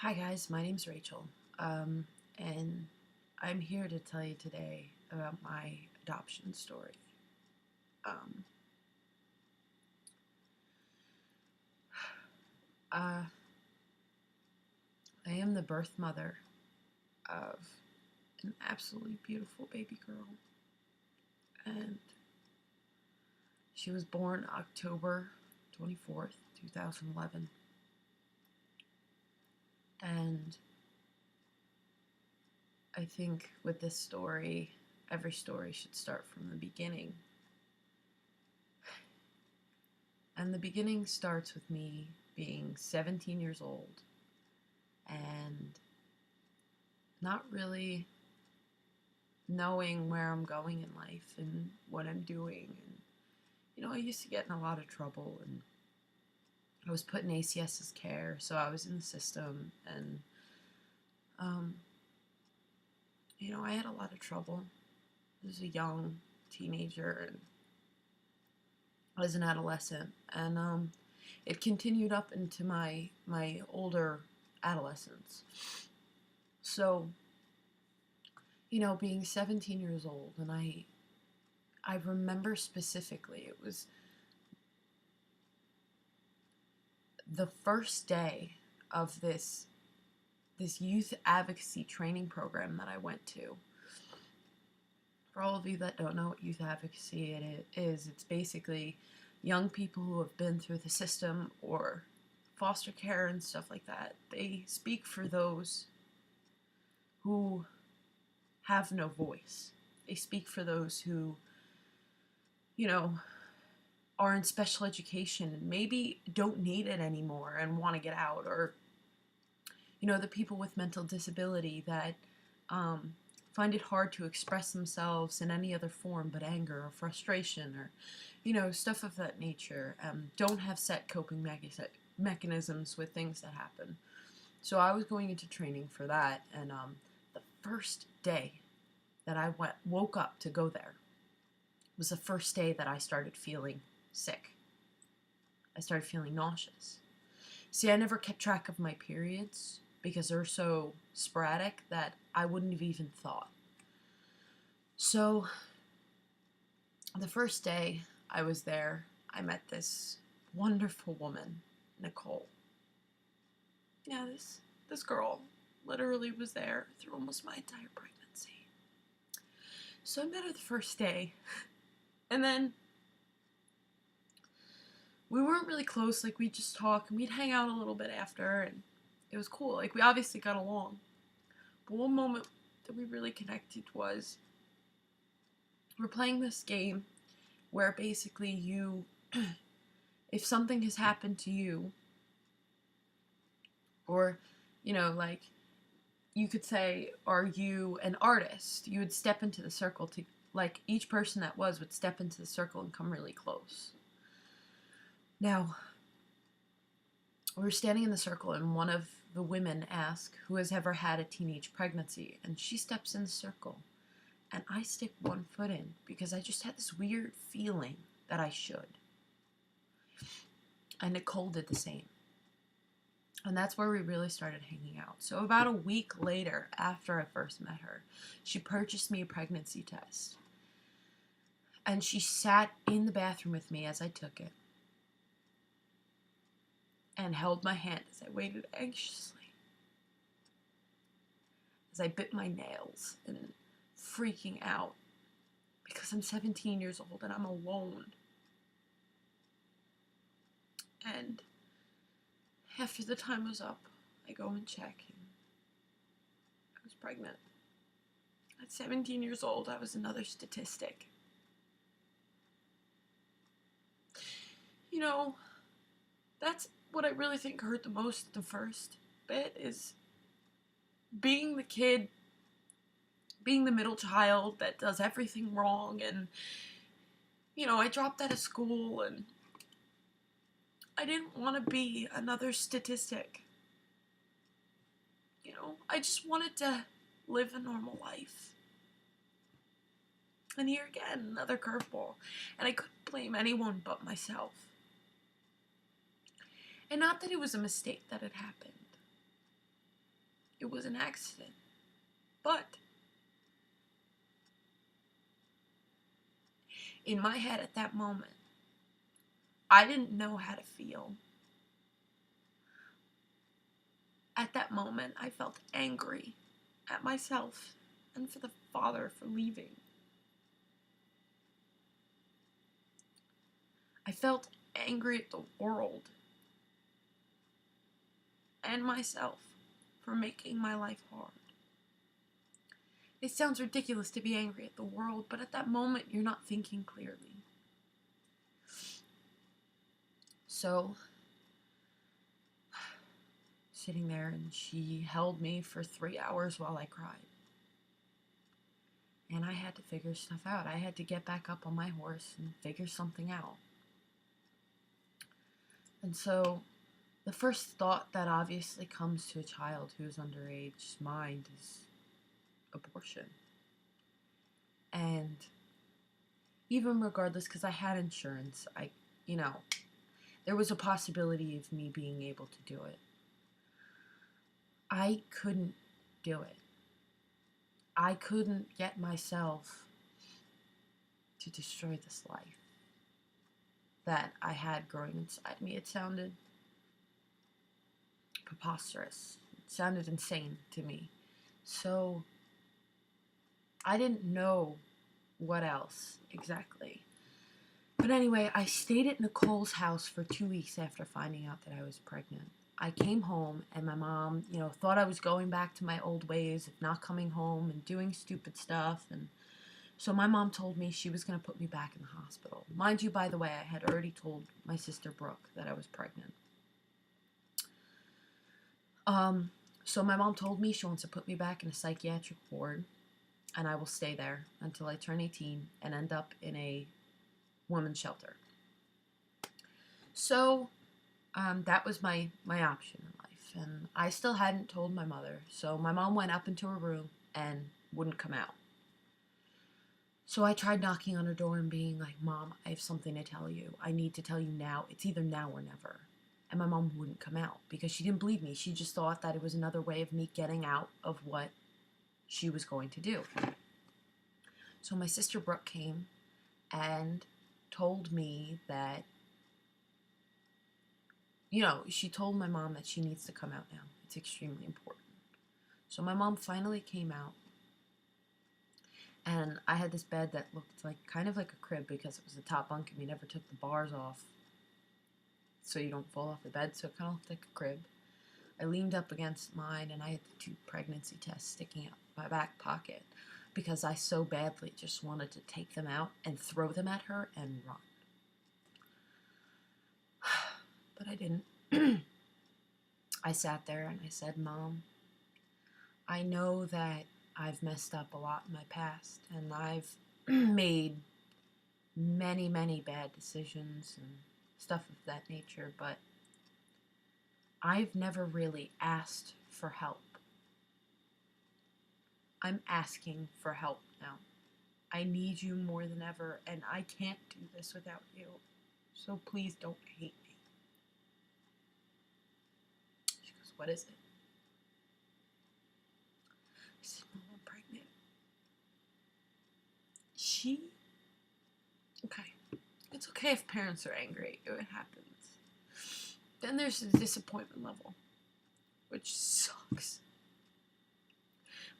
Hi guys, my name's Rachel, and I'm here to tell you today about my adoption story. Um, uh, I am the birth mother of an absolutely beautiful baby girl, and she was born October 24th, 2011, and I think with this story, every story should start from the beginning. And the beginning starts with me being 17 years old and not really knowing where I'm going in life and what I'm doing. And, I used to get in a lot of trouble, and I was put in ACS's care, so I was in the system, and, um, I had a lot of trouble. I was a young teenager and as an adolescent, and it continued up into my older adolescence. So, being 17 years old, and I remember specifically, it was the first day of this youth advocacy training program that I went to. For all of you that don't know what youth advocacy it is, it's basically young people who have been through the system or foster care and stuff like that. They speak for those who have no voice. They speak for those who, you know, are in special education and maybe don't need it anymore and want to get out, or the people with mental disability that find it hard to express themselves in any other form but anger or frustration, or stuff of that nature, don't have set coping mechanisms with things that happen. So I was going into training for that, and the first day that I woke up to go there was the first day that I started feeling sick. I started feeling nauseous. See, I never kept track of my periods because they're so sporadic that I wouldn't have even thought. So, the first day I was there, I met this wonderful woman, Nicole. Yeah, this girl literally was there through almost my entire pregnancy. So I met her the first day, and then we weren't really close. Like, we'd just talk, and we'd hang out a little bit after, and it was cool. Like, we obviously got along. But one moment that we really connected was we're playing this game where basically if something has happened to you, or, like, you could say, are you an artist? You would step into the circle to, like, each person that would step into the circle and come really close. Now, we were standing in the circle, and one of the women asked who has ever had a teenage pregnancy, and she steps in the circle, and I stick one foot in because I just had this weird feeling that I should. And Nicole did the same. And that's where we really started hanging out. So about a week later, after I first met her, she purchased me a pregnancy test. And she sat in the bathroom with me as I took it and held my hand as I waited anxiously, as I bit my nails and freaking out because I'm 17 years old and I'm alone. And after the time was up, I go and check, and I was pregnant. At 17 years old, I was another statistic. That's what I really think hurt the most the first bit, is being the kid, being the middle child that does everything wrong, and, I dropped out of school, and I didn't want to be another statistic. I just wanted to live a normal life. And here again, another curveball. And I couldn't blame anyone but myself. And not that it was a mistake that had happened. It was an accident. But in my head at that moment, I didn't know how to feel. At that moment, I felt angry at myself and for the father for leaving. I felt angry at the world and myself for making my life hard. It sounds ridiculous to be angry at the world, but at that moment, you're not thinking clearly. So, sitting there, and she held me for 3 hours while I cried. And I had to figure stuff out. I had to get back up on my horse and figure something out. And so, the first thought that obviously comes to a child who is underage's mind is abortion. And even regardless, because I had insurance, there was a possibility of me being able to do it. I couldn't do it. I couldn't get myself to destroy this life that I had growing inside me. It sounded preposterous. It sounded insane to me. So I didn't know what else exactly. But anyway, I stayed at Nicole's house for 2 weeks after finding out that I was pregnant. I came home, and my mom, thought I was going back to my old ways of not coming home and doing stupid stuff. And so my mom told me she was going to put me back in the hospital. Mind you, by the way, I had already told my sister Brooke that I was pregnant. So my mom told me she wants to put me back in a psychiatric ward, and I will stay there until I turn 18 and end up in a women's shelter. So that was my option in life, and I still hadn't told my mother. So my mom went up into her room and wouldn't come out. So I tried knocking on her door and being like, "Mom, I have something to tell you. I need to tell you now. It's either now or never." And my mom wouldn't come out because she didn't believe me. She just thought that it was another way of me getting out of what she was going to do. So my sister Brooke came and told me that, she told my mom that she needs to come out now. It's extremely important. So my mom finally came out, and I had this bed that looked like kind of like a crib because it was a top bunk and we never took the bars off so you don't fall off the bed, so it kind of looked like a crib. I leaned up against mine, and I had the 2 pregnancy tests sticking out my back pocket because I so badly just wanted to take them out and throw them at her and run. But I didn't. I sat there and I said, "Mom, I know that I've messed up a lot in my past, and I've made many, many bad decisions and stuff of that nature, but I've never really asked for help. I'm asking for help now. I need you more than ever, and I can't do this without you. So please don't hate me." She goes, "What is it?" I said, "Mom, I'm pregnant." Okay. It's okay if parents are angry. It happens. Then there's the disappointment level, which sucks.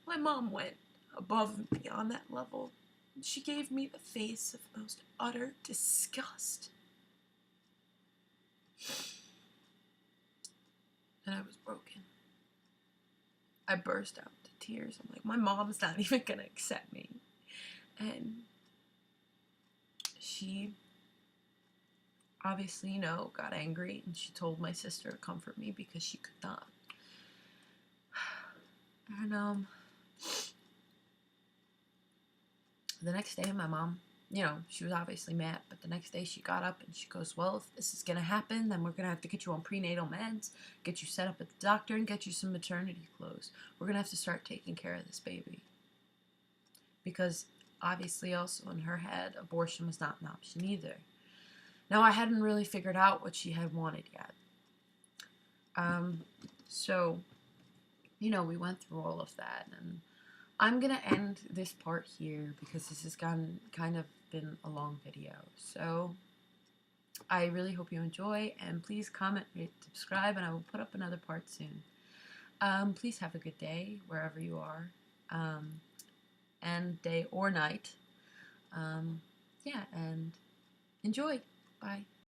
My mom went above and beyond that level. She gave me the face of the most utter disgust. And I was broken. I burst out into tears. I'm like, my mom's not even going to accept me. And she obviously, got angry, and she told my sister to comfort me because she could not. And the next day, my mom, she was obviously mad, but the next day she got up and she goes, "Well, if this is going to happen, then we're going to have to get you on prenatal meds, get you set up at the doctor, and get you some maternity clothes. We're going to have to start taking care of this baby." Because obviously also in her head, abortion was not an option either. Now, I hadn't really figured out what she had wanted yet. So, we went through all of that, and I'm gonna end this part here because this has kind of been a long video. So I really hope you enjoy, and please comment, rate, subscribe, and I will put up another part soon. Please have a good day wherever you are, and day or night. Yeah, and enjoy. Bye.